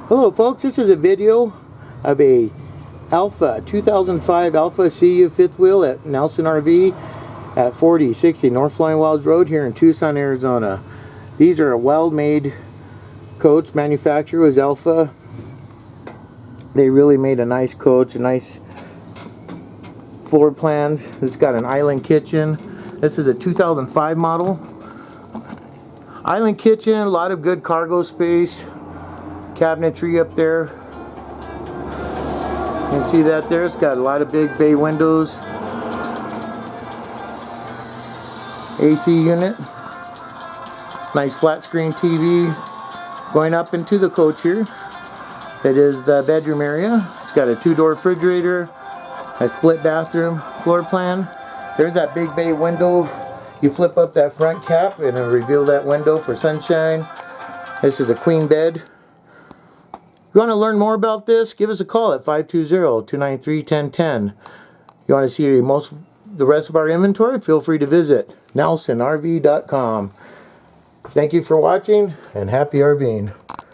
Hello folks, this is a video of a 2005 Alfa See Ya fifth wheel at Nelson RV at 4060 North Flying Wilds Road here in Tucson, Arizona. These are well-made coats. Manufacturer was Alfa. They really made a nice coach, a nice floor plans. This has got an island kitchen. This is a 2005 model. Island kitchen, a lot of good cargo space. Cabinetry up there. You can see that there. It's got a lot of big bay windows. AC unit. Nice flat screen TV. Going up into the coach here. It is the bedroom area. It's got a two-door refrigerator. A split bathroom floor plan. There's that big bay window. You flip up that front cap and it'll reveal that window for sunshine. This is a queen bed. If you want to learn more about this, give us a call at 520-293-1010. You want to see the rest of our inventory, feel free to visit nelsonrv.com. Thank you for watching and happy RVing.